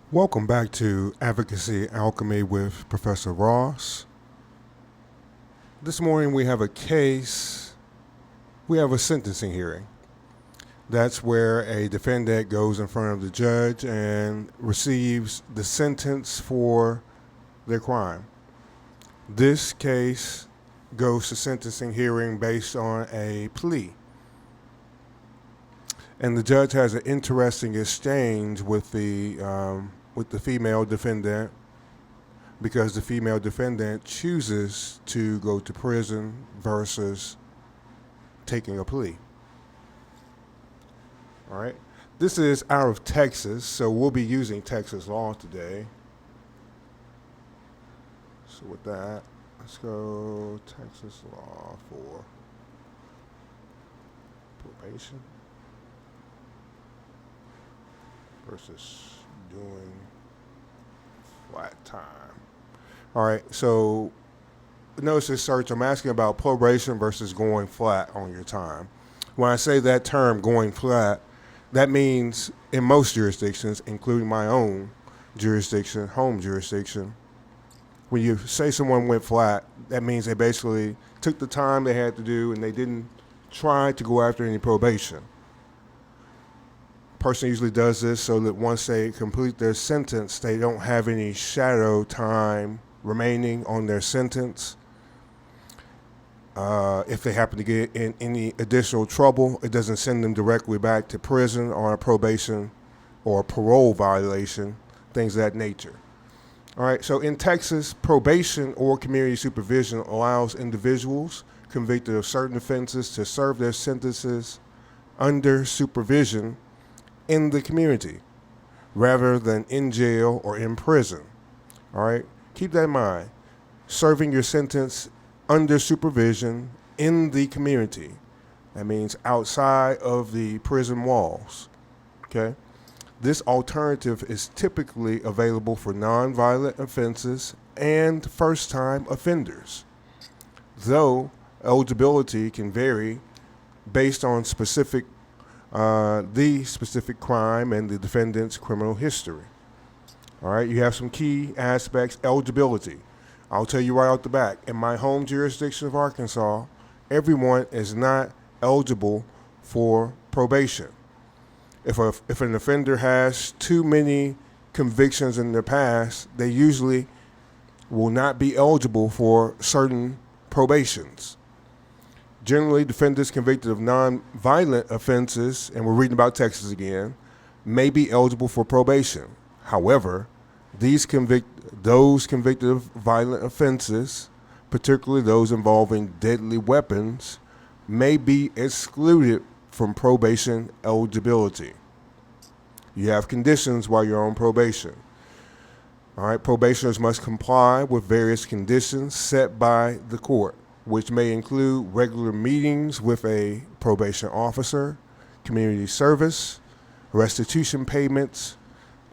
Welcome back to Advocacy Alchemy with Professor Ross. This morning we have a case, we have a sentencing hearing. That's where a defendant goes in front of the judge and receives the sentence for their crime. This case goes to sentencing hearing based on a plea. And the judge has an interesting exchange with the female defendant because the female defendant chooses to go to prison versus taking a plea. All right. This is out of Texas, so we'll be using Texas law today. So with that, let's go Texas law for probation versus doing flat time. All right, so notice this search, I'm asking about probation versus going flat on your time. When I say that term, going flat, that means in most jurisdictions, including my own jurisdiction, home jurisdiction, when you say someone went flat, that means they basically took the time they had to do and they didn't try to go after any probation. Person usually does this so that once they complete their sentence, they don't have any shadow time remaining on their sentence. If they happen to get in any additional trouble, it doesn't send them directly back to prison or a probation or a parole violation, things of that nature. All right, so in Texas, probation or community supervision allows individuals convicted of certain offenses to serve their sentences under supervision in the community rather than in jail or in prison. All right, keep that in mind. Serving your sentence under supervision in the community. That means outside of the prison walls. Okay? This alternative is typically available for nonviolent offenses and first time offenders, though eligibility can vary based on the specific crime and the defendant's criminal history. All right, you have some key aspects. Eligibility. I'll tell you right out the back. In my home jurisdiction of Arkansas, everyone is not eligible for probation. If an offender has too many convictions in their past, they usually will not be eligible for certain probations. Generally, defendants convicted of non-violent offenses, and we're reading about Texas again, may be eligible for probation. However, those convicted of violent offenses, particularly those involving deadly weapons, may be excluded from probation eligibility. You have conditions while you're on probation. All right, probationers must comply with various conditions set by the court, which may include regular meetings with a probation officer, community service, restitution payments,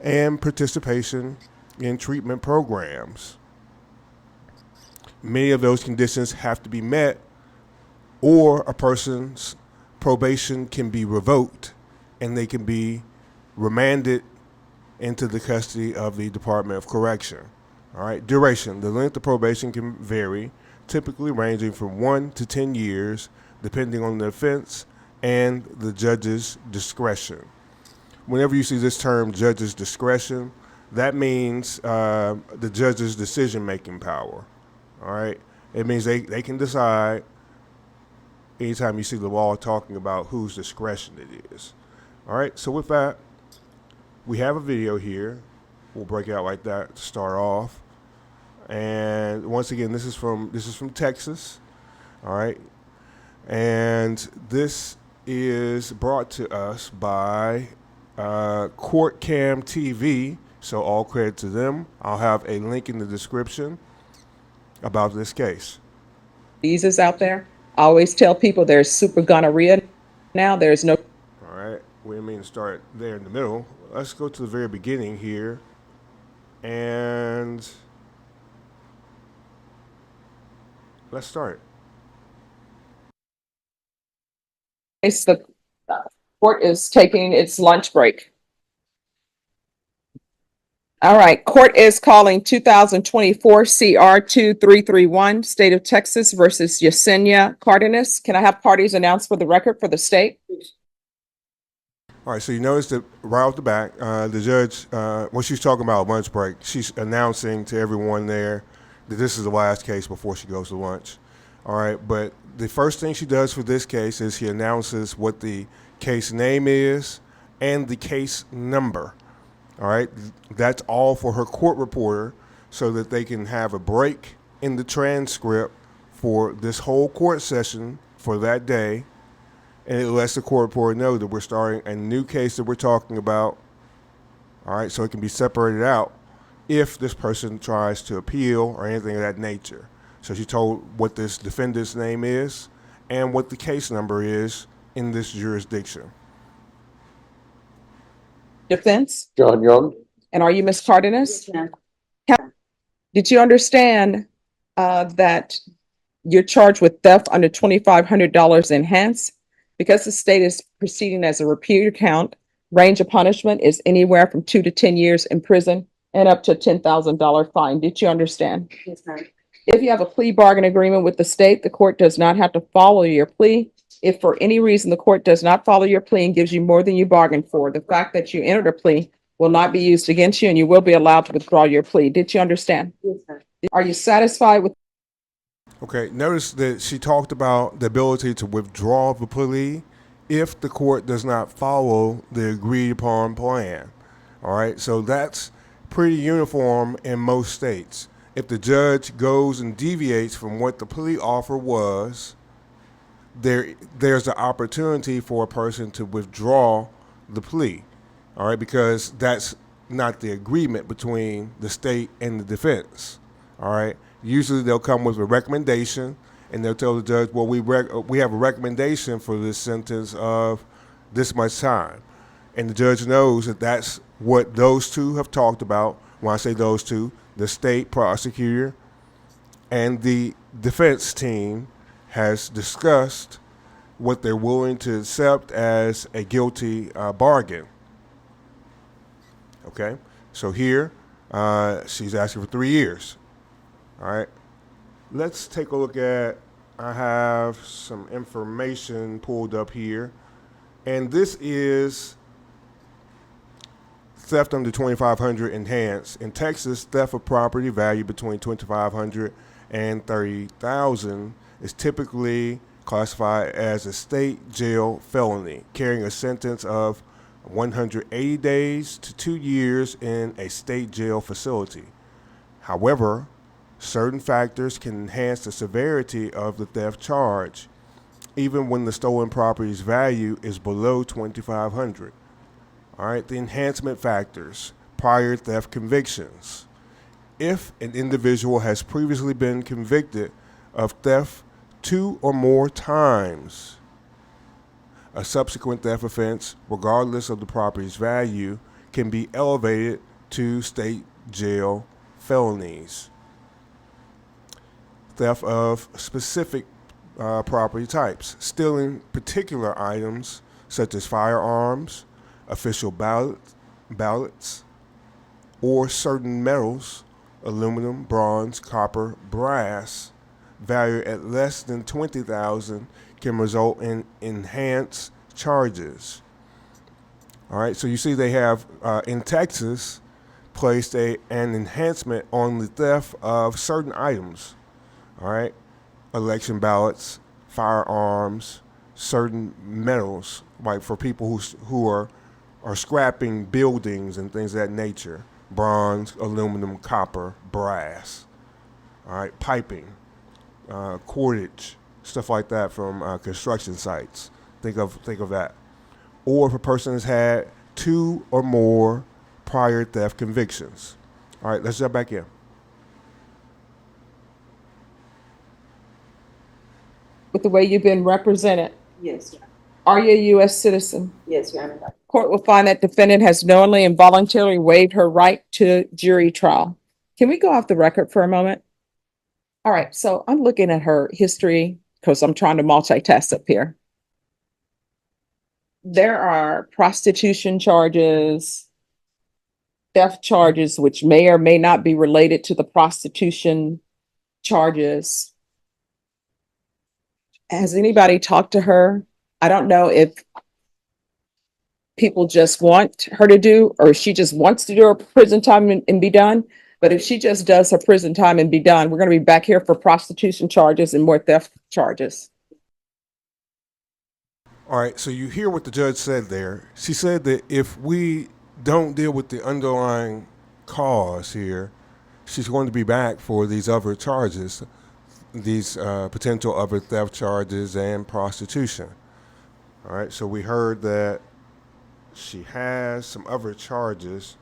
and participation in treatment programs. Many of those conditions have to be met, or a person's probation can be revoked and they can be remanded into the custody of the Department of Correction. All right, duration. The length of probation can vary, typically ranging from 1 to 10 years, depending on the offense and the judge's discretion. Whenever you see this term, judge's discretion, that means the judge's decision-making power. All right? It means they can decide anytime you see the law talking about whose discretion it is. All right? So with that, we have a video here. We'll break it out like that to start off. And once again, this is from Texas. All right? And this is brought to us by Court Cam TV, so all credit to them. I'll have a link in the description about this case. Diseases out there. I always tell people there's super gonorrhea now. There's no. All right, we didn't mean to start there in the middle. Let's go to the very beginning here, and let's start. The court is taking its lunch break. All right, court is calling 2024 CR 2331, State of Texas versus Yesenia Cardenas. Can I have parties announced for the record for the state? All right, so you notice that right off the back, the judge, when she's talking about lunch break, she's announcing to everyone there that this is the last case before she goes to lunch. All right, but the first thing she does for this case is she announces what the case name is and the case number. All right, that's all for her court reporter so that they can have a break in the transcript for this whole court session for that day. And it lets the court reporter know that we're starting a new case that we're talking about. All right, so it can be separated out if this person tries to appeal or anything of that nature. So she told what this defendant's name is and what the case number is in this jurisdiction. Defense? John Young. And are you Ms. Cardenas? Yes, ma'am. Did you understand that you're charged with theft under $2,500 enhanced? Because the state is proceeding as a repeated count, range of punishment is anywhere from 2 to 10 years in prison and up to a $10,000 fine. Did you understand? Yes, ma'am. If you have a plea bargain agreement with the state, the court does not have to follow your plea. If for any reason the court does not follow your plea and gives you more than you bargained for, the fact that you entered a plea will not be used against you and you will be allowed to withdraw your plea. Did you understand? Yes, ma'am. Are you satisfied with? Okay, notice that she talked about the ability to withdraw the plea if the court does not follow the agreed upon plan. All right, so that's pretty uniform in most states. If the judge goes and deviates from what the plea offer was, there's the opportunity for a person to withdraw the plea. All right, because that's not the agreement between the state and the defense. All right, usually they'll come with a recommendation and they'll tell the judge, well, we have a recommendation for this sentence of this much time. And the judge knows that that's what those two have talked about. When I say those two, the state prosecutor and the defense team has discussed what they're willing to accept as a guilty bargain. Okay, so here she's asking for 3 years. All right, let's take a look at, I have some information pulled up here, and this is theft under $2,500 enhanced. In Texas, theft of property value between $2,500 and $30,000 is typically classified as a state jail felony, carrying a sentence of 180 days to 2 years in a state jail facility. However, certain factors can enhance the severity of the theft charge, even when the stolen property's value is below $2,500. All right, the enhancement factors: prior theft convictions. If an individual has previously been convicted of theft 2 or more times, a subsequent theft offense, regardless of the property's value, can be elevated to state jail felonies. Theft of specific property types: stealing particular items such as firearms, official ballots, or certain metals, aluminum, bronze, copper, brass, valued at less than $20,000 can result in enhanced charges. All right, so you see they have, in Texas, placed an enhancement on the theft of certain items. All right, election ballots, firearms, certain metals, like for people who are scrapping buildings and things of that nature: bronze, aluminum, copper, brass. All right, piping, cordage, stuff like that from construction sites. Think of that. Or if a person has had 2 or more prior theft convictions. All right, let's jump back in. With the way you've been represented, Yes, ma'am. are you a U.S. citizen? Yes, ma'am. Court will find that defendant has knowingly and voluntarily waived her right to jury trial. Can we go off the record for a moment? All right, so I'm looking at her history because I'm trying to multitask up here. There are prostitution charges, theft charges, which may or may not be related to the prostitution charges. Has anybody talked to her? I don't know if people just want her to do, or she just wants to do her prison time and be done. But if she just does her prison time and be done, we're going to be back here for prostitution charges and more theft charges. All right, so you hear what the judge said there. She said that if we don't deal with the underlying cause here, she's going to be back for these other charges, these potential other theft charges and prostitution. All right, so we heard that she has some other charges.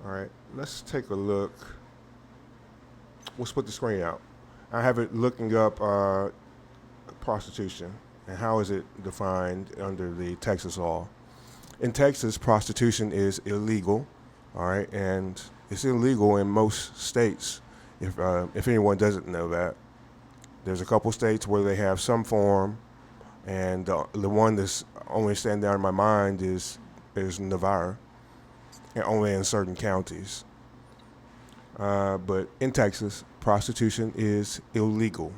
All right, let's take a look. Let's put the screen out. I have it looking up prostitution and how is it defined under the Texas law. In Texas, prostitution is illegal, all right, and it's illegal in most states. If anyone doesn't know that, there's a couple states where they have some form, and the one that's only standing out in my mind is Nevada, and only in certain counties. But in Texas, prostitution is illegal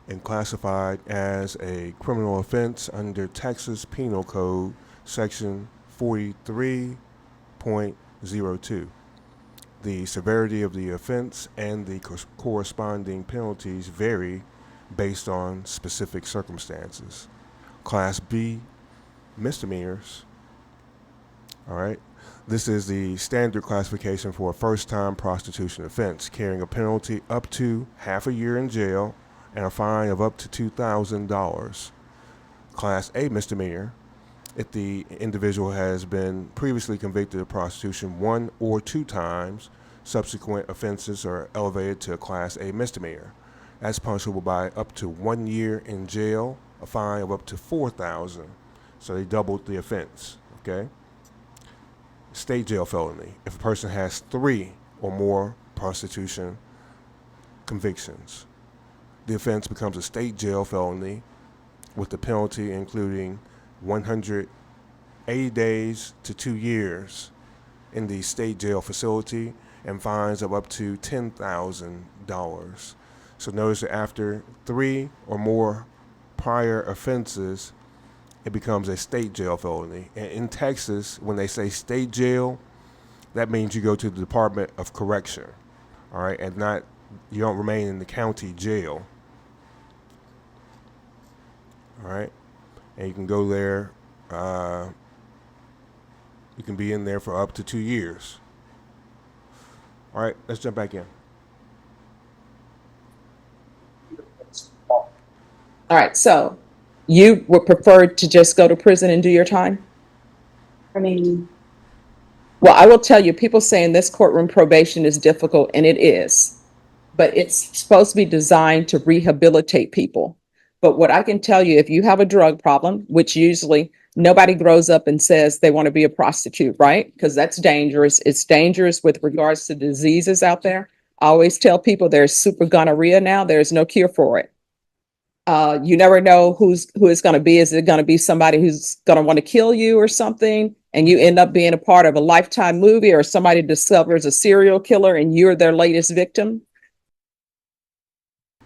and classified as a criminal offense under Texas Penal Code Section 43.02. The severity of the offense and the corresponding penalties vary based on specific circumstances. Class B misdemeanors. All right. This is the standard classification for a first-time prostitution offense, carrying a penalty up to half a year in jail and a fine of up to $2,000. Class A misdemeanor, if the individual has been previously convicted of prostitution 1 or 2 times, subsequent offenses are elevated to a Class A misdemeanor. That's punishable by up to 1 year in jail, a fine of up to $4,000. So they doubled the offense, okay? State jail felony, if a person has 3 or more prostitution convictions. The offense becomes a state jail felony with the penalty including 180 days to 2 years in the state jail facility and fines of up to $10,000. So notice that after 3 or more prior offenses, it becomes a state jail felony. And in Texas, when they say state jail, that means you go to the Department of Correction, all right, and you don't remain in the county jail, all right, and you can go there. You can be in there for up to 2 years. All right, let's jump back in. All right, so you would prefer to just go to prison and do your time? I mean, Well, I will tell you, people say in this courtroom probation is difficult, and it is, but it's supposed to be designed to rehabilitate people. But what I can tell you, if you have a drug problem, which usually nobody grows up and says they want to be a prostitute, right? Because that's dangerous. It's dangerous with regards to diseases out there. I always tell people there's super gonorrhea now. There's no cure for it. You never know who it's going to be. Is it going to be somebody who's going to want to kill you or something, and you end up being a part of a Lifetime movie, or somebody discovers a serial killer and you're their latest victim?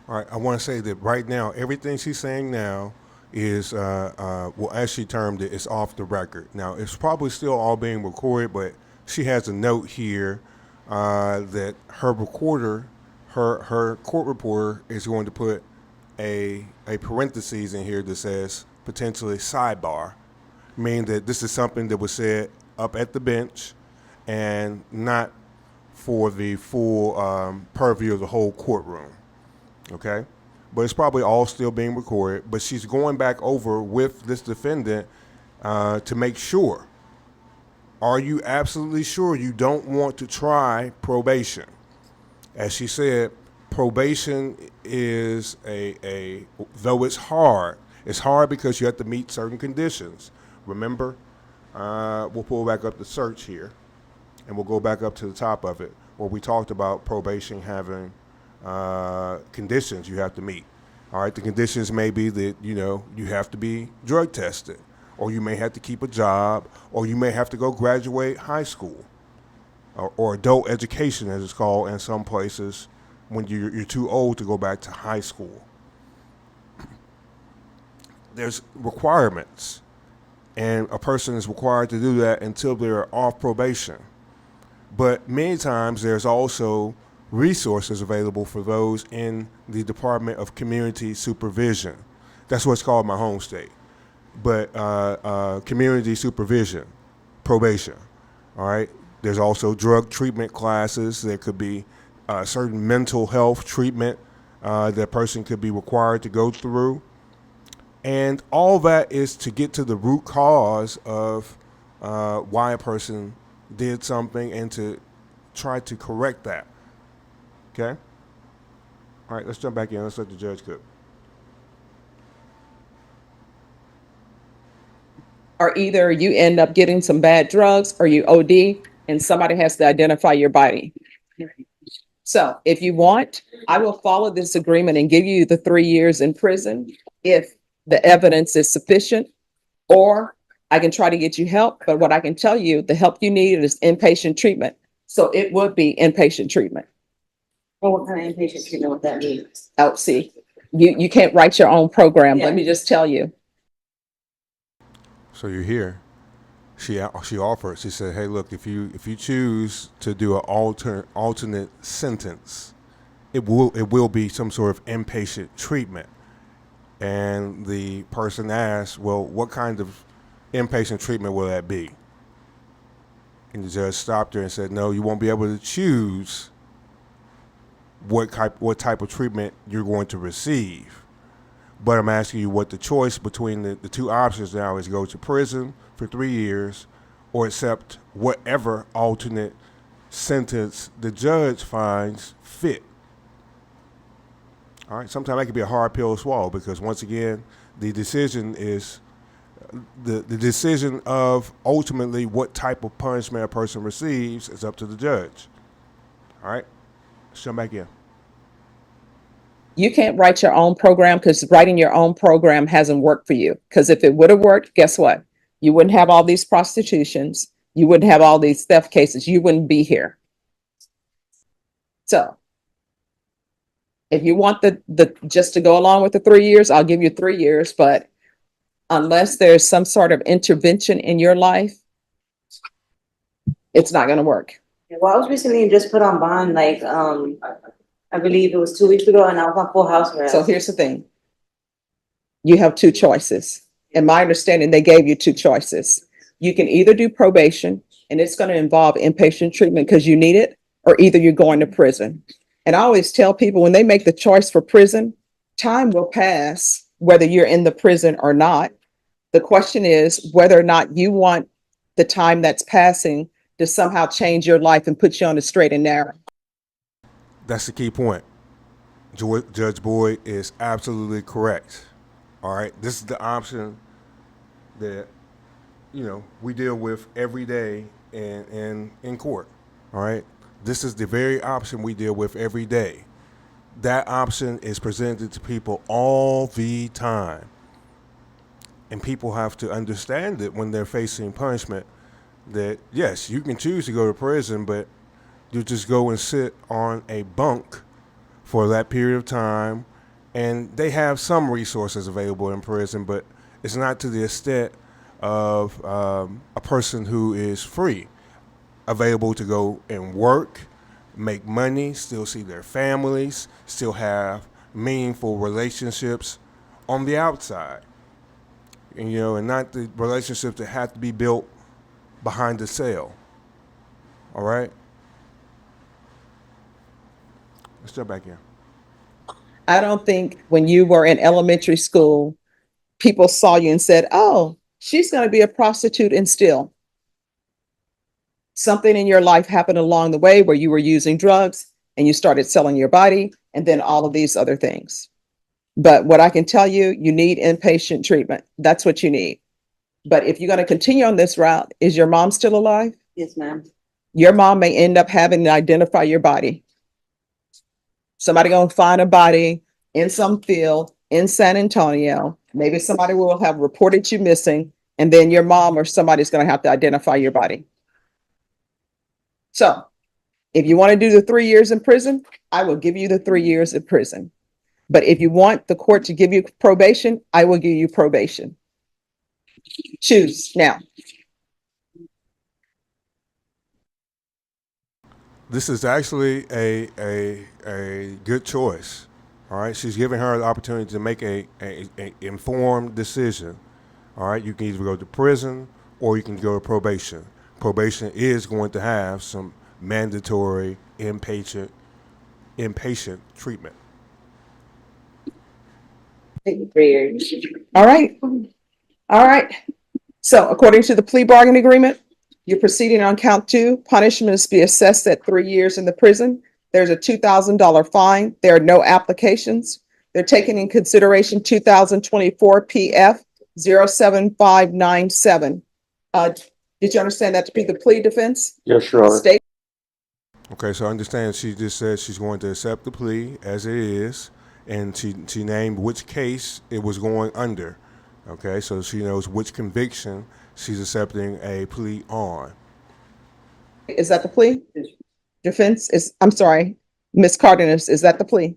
All right, I want to say that right now, everything she's saying now is, well, as she termed it, it's off the record. Now, it's probably still all being recorded, but she has a note here that her recorder, her court reporter is going to put a parentheses in here that says potentially sidebar, meaning that this is something that was said up at the bench and not for the full purview of the whole courtroom. Okay, but it's probably all still being recorded. But she's going back over with this defendant to make sure. Are you absolutely sure you don't want to try probation? As she said, probation is though it's hard because you have to meet certain conditions. Remember, we'll pull back up the search here, and we'll go back up to the top of it where we talked about probation having conditions you have to meet. All right, the conditions may be that, you have to be drug tested, or you may have to keep a job, or you may have to go graduate high school, or adult education, as it's called in some places, when you're too old to go back to high school. There's requirements, and a person is required to do that until they're off probation. But many times there's also resources available for those in the Department of Community Supervision. That's what's called in my home state. But community supervision, probation, all right? There's also drug treatment classes. There could be certain mental health treatment that a person could be required to go through. And all that is to get to the root cause of why a person did something and to try to correct that. Okay? All right, let's jump back in. Let's let the judge cook. Or either you end up getting some bad drugs or you OD and somebody has to identify your body. So if you want, I will follow this agreement and give you the 3 years in prison if the evidence is sufficient, or I can try to get you help. But what I can tell you, the help you need is inpatient treatment. So it would be inpatient treatment. Well, what kind of inpatient treatment would that be? See, you can't write your own program. Yeah. Let me just tell you. So you're here. She offered. She said, "Hey, look, if you choose to do an alternate sentence, it will be some sort of inpatient treatment." And the person asked, "Well, what kind of inpatient treatment will that be?" And the judge stopped her and said, "No, you won't be able to choose what type of treatment you're going to receive. But I'm asking you what the choice between the two options now is: go to prison for 3 years or accept whatever alternate sentence the judge finds fit." All right, sometimes that can be a hard pill to swallow because, once again, the decision is the decision of ultimately what type of punishment a person receives is up to the judge. All right, let's jump back in. You can't write your own program because writing your own program hasn't worked for you. Because if it would have worked, guess what? You wouldn't have all these prostitutions. You wouldn't have all these theft cases. You wouldn't be here. So if you want the just to go along with the 3 years, I'll give you 3 years. But unless there's some sort of intervention in your life, it's not going to work. Well, I was recently just put on bond, like, I believe it was 2 weeks ago, and I was on full house arrest. So here's the thing. You have two choices. In my understanding, they gave you two choices. You can either do probation, and it's going to involve inpatient treatment because you need it, or either you're going to prison. And I always tell people when they make the choice for prison, time will pass whether you're in the prison or not. The question is whether or not you want the time that's passing to somehow change your life and put you on the straight and narrow. That's the key point. Judge Boyd is absolutely correct. All right, this is the option that we deal with every day in court. All right, this is the very option we deal with every day. That option is presented to people all the time, and people have to understand that when they're facing punishment, that yes, you can choose to go to prison, but you just go and sit on a bunk for that period of time, and they have some resources available in prison, but it's not to the extent of a person who is free, available to go and work, make money, still see their families, still have meaningful relationships on the outside, and not the relationships that have to be built behind the cell. All right? Let's jump back in. I don't think when you were in elementary school, people saw you and said, "Oh, she's going to be a prostitute," and still something in your life happened along the way where you were using drugs and you started selling your body and then all of these other things. But what I can tell you, you need inpatient treatment. That's what you need. But if you're going to continue on this route, is your mom still alive? Yes, ma'am. Your mom may end up having to identify your body. Somebody gonna find a body in some field in San Antonio. Maybe somebody will have reported you missing, and then your mom or somebody's going to have to identify your body. So if you want to do the 3 years in prison, I will give you the 3 years in prison. But if you want the court to give you probation, I will give you probation. Choose now. This is actually a good choice. All right, she's giving her the opportunity to make a informed decision. All right, you can either go to prison or you can go to probation. Probation is going to have some mandatory inpatient treatment. 3 years. All right. All right. So according to the plea bargain agreement, you're proceeding on count 2. Punishment is to be assessed at 3 years in the prison. There's a $2,000 fine. There are no applications. They're taking in consideration 2024 PF 07597. Did you understand that to be the plea defense? Yes, Your Honor. State. Okay, so understand she just said she's going to accept the plea as it is, and she named which case it was going under. Okay, so she knows which conviction she's accepting a plea on. Is that the plea? Defense is, I'm sorry, Ms. Cardenas, is that the plea?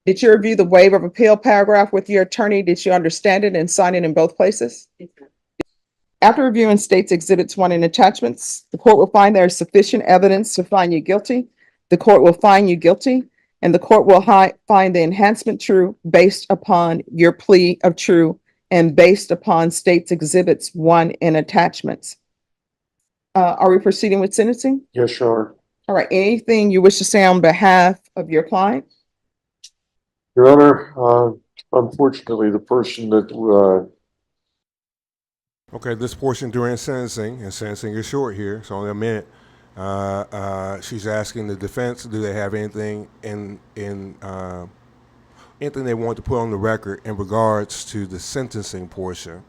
Did you review the waiver of appeal paragraph with your attorney? Did you understand it and sign it in both places? After reviewing state's exhibits 1 and attachments, the court will find there is sufficient evidence to find you guilty. The court will find you guilty, and the court will find the enhancement true based upon your plea of true and based upon state's exhibits 1 and attachments. Are we proceeding with sentencing? Yes, Your Honor. All right, anything you wish to say on behalf of your client? Your Honor, unfortunately, the person that Okay, this portion during sentencing, and sentencing is short here, it's only a minute. She's asking the defense, do they have anything anything they want to put on the record in regards to the sentencing portion.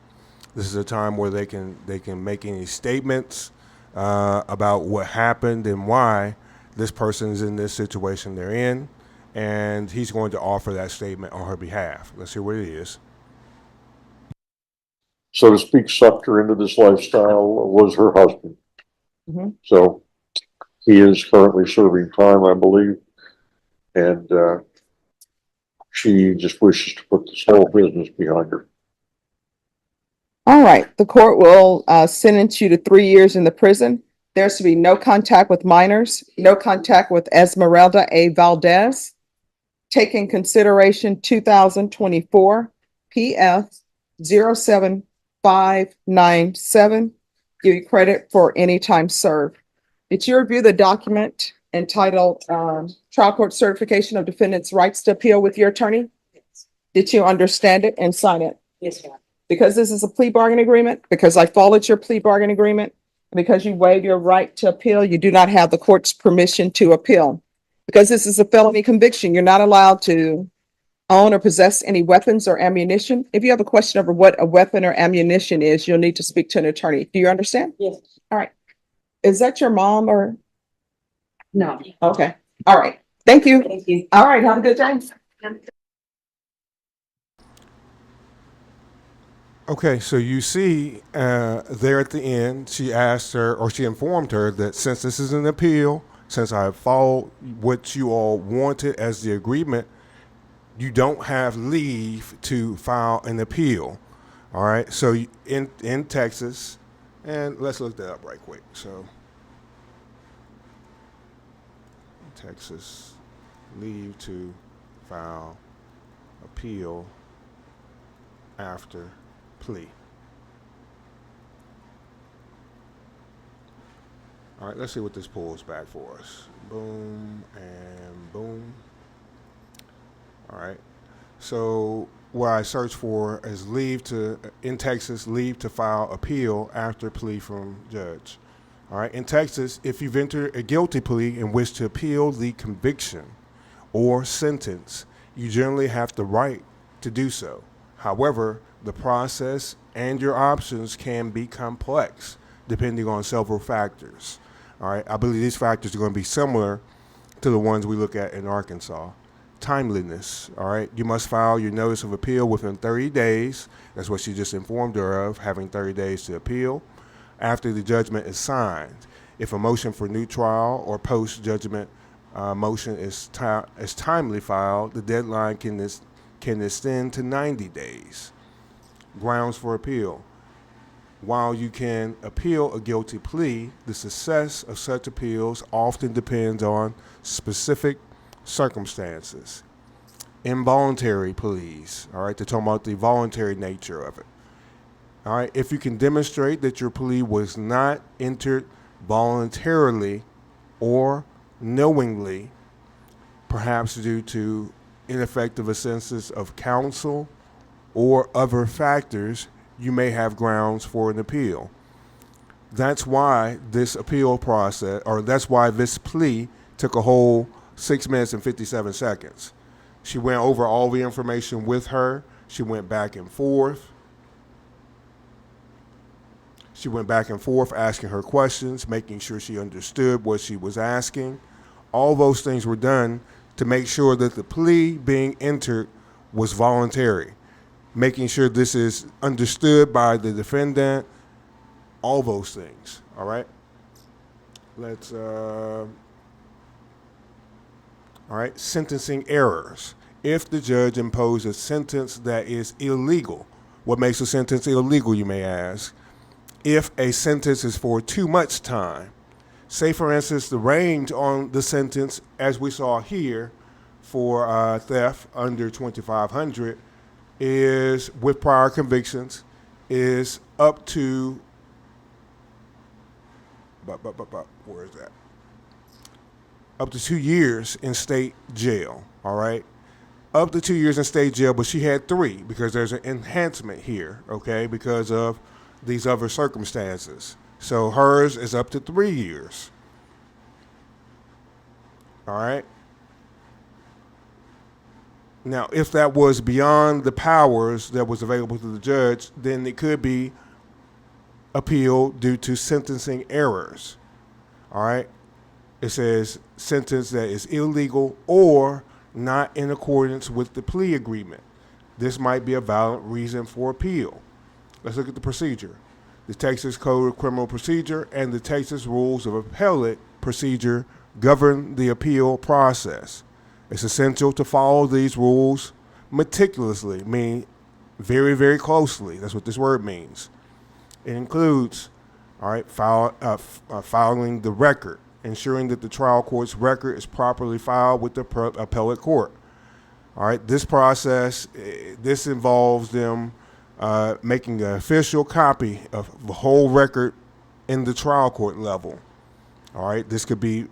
This is a time where they can make any statements about what happened and why this person is in this situation they're in, and he's going to offer that statement on her behalf. Let's hear what it is. so to speak, sucked her into this lifestyle was her husband. Mhm. So he is currently serving time, I believe. And she just wishes to put this whole business behind her. All right, the court will sentence you to 3 years in the prison. There's to be no contact with minors, no contact with Esmeralda A. Valdez. Take in consideration 2024 PF 07597. Give you credit for any time served. Did you review the document entitled Trial Court Certification of Defendant's Rights to Appeal with your attorney? Yes. Did you understand it and sign it? Yes, Your Honor. Because this is a plea bargain agreement, because I followed your plea bargain agreement, and because you waive your right to appeal, you do not have the court's permission to appeal. Because this is a felony conviction, you're not allowed to own or possess any weapons or ammunition. If you have a question over what a weapon or ammunition is, you'll need to speak to an attorney. Do you understand? Yes. All right. Is that your mom or? No. Okay. All right. Thank you. Thank you. All right. Have a good day. Okay, so you see there at the end, she asked her, or she informed her that since this is an appeal, since I followed what you all wanted as the agreement, you don't have leave to file an appeal. All right, so in Texas, and let's look that up right quick. So, Texas, leave to file appeal after plea. All right, let's see what this pulls back for us. Boom and boom. All right, so what I searched for is leave to, in Texas, leave to file appeal after plea from judge. All right, in Texas, if you've entered a guilty plea and wish to appeal the conviction or sentence, you generally have the right to do so. However, the process and your options can be complex depending on several factors. All right, I believe these factors are going to be similar to the ones we look at in Arkansas. timeliness. All right, you must file your notice of appeal within 30 days. That's what she just informed her of, having 30 days to appeal after the judgment is signed. If a motion for new trial or post-judgment motion is timely filed, the deadline can extend to 90 days. Grounds for appeal. While you can appeal a guilty plea, the success of such appeals often depends on specific circumstances. Involuntary pleas, all right, they're talking about the voluntary nature of it. All right, if you can demonstrate that your plea was not entered voluntarily or knowingly, perhaps due to ineffective assistance of counsel or other factors, you may have grounds for an appeal. That's why this appeal process, or that's why this plea took a whole 6 minutes and 57 seconds. She went over all the information with her. She went back and forth. She went back and forth asking her questions, making sure she understood what she was asking. All those things were done to make sure that the plea being entered was voluntary, making sure this is understood by the defendant, all those things, all right? All right, sentencing errors. If the judge imposed a sentence that is illegal, what makes a sentence illegal, you may ask? If a sentence is for too much time. Say, for instance, the range on the sentence, as we saw here, for theft under $2,500 is, with prior convictions, is up to, where is that? Up to 2 years in state jail, all right? Up to 2 years in state jail, but she had 3 because there's an enhancement here, okay, because of these other circumstances. So hers is up to 3 years, all right? Now, if that was beyond the powers that was available to the judge, then it could be appealed due to sentencing errors, all right? It says sentence that is illegal or not in accordance with the plea agreement. This might be a valid reason for appeal. Let's look at the procedure. The Texas Code of Criminal Procedure and the Texas Rules of Appellate Procedure govern the appeal process. It's essential to follow these rules meticulously, meaning very, very closely. That's what this word means. It includes, all right, filing the record, ensuring that the trial court's record is properly filed with the appellate court. All right, this process, this involves them making an official copy of the whole record in the trial court level. All right, this could be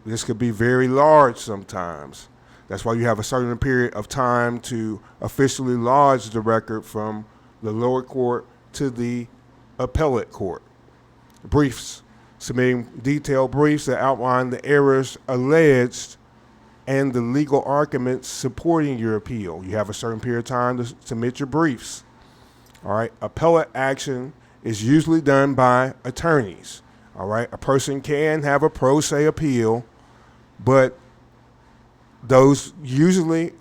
very large sometimes. That's why you have a certain period of time to officially lodge the record from the lower court to the appellate court. Briefs, submitting detailed briefs that outline the errors alleged and the legal arguments supporting your appeal. You have a certain period of time to submit your briefs. All right, appellate action is usually done by attorneys. All right, a person can have a pro se appeal, but those usually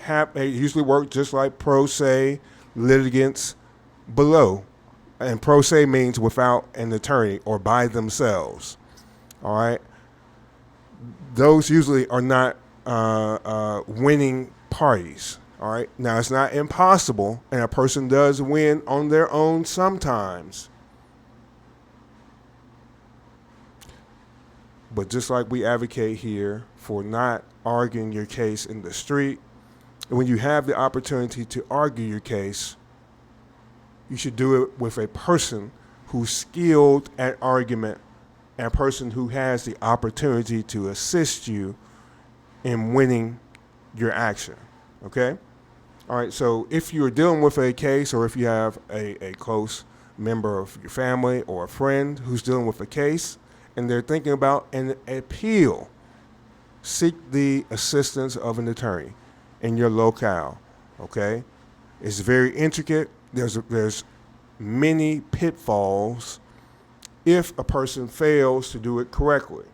work just like pro se litigants below. And pro se means without an attorney or by themselves. All right, those usually are not winning parties. All right, now it's not impossible, and a person does win on their own sometimes. But just like we advocate here for not arguing your case in the street, when you have the opportunity to argue your case, you should do it with a person who's skilled at argument, and a person who has the opportunity to assist you in winning your action, okay? All right, so if you're dealing with a case, or if you have a close member of your family or a friend who's dealing with a case and they're thinking about an appeal, seek the assistance of an attorney in your locale, okay? It's very intricate. There's many pitfalls if a person fails to do it correctly.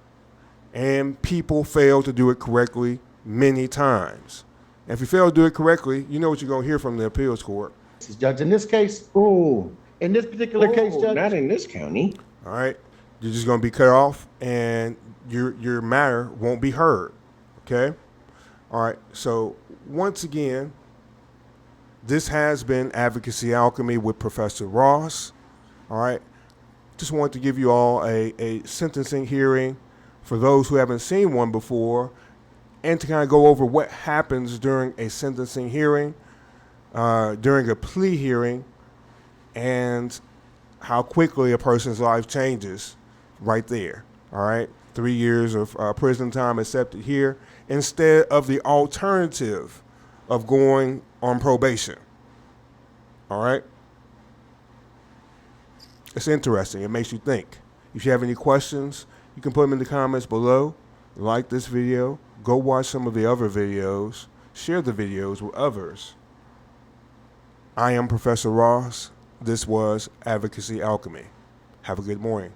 And people fail to do it correctly many times. And if you fail to do it correctly, you know what you're going to hear from the appeals court. Judge, in this case, in this particular case, Judge. Not in this county. All right, you're just going to be cut off, and your matter won't be heard. Okay. All right. So once again, this has been Advocacy Alchemy with Professor Ross. All right. Just wanted to give you all a sentencing hearing for those who haven't seen one before, and to kind of go over what happens during a sentencing hearing, during a plea hearing, and how quickly a person's life changes right there. All right. 3 years of prison time accepted here instead of the alternative of going on probation. All right. It's interesting. It makes you think. If you have any questions, you can put them in the comments below. Like this video. Go watch some of the other videos. Share the videos with others. I am Professor Ross. This was Advocacy Alchemy. Have a good morning.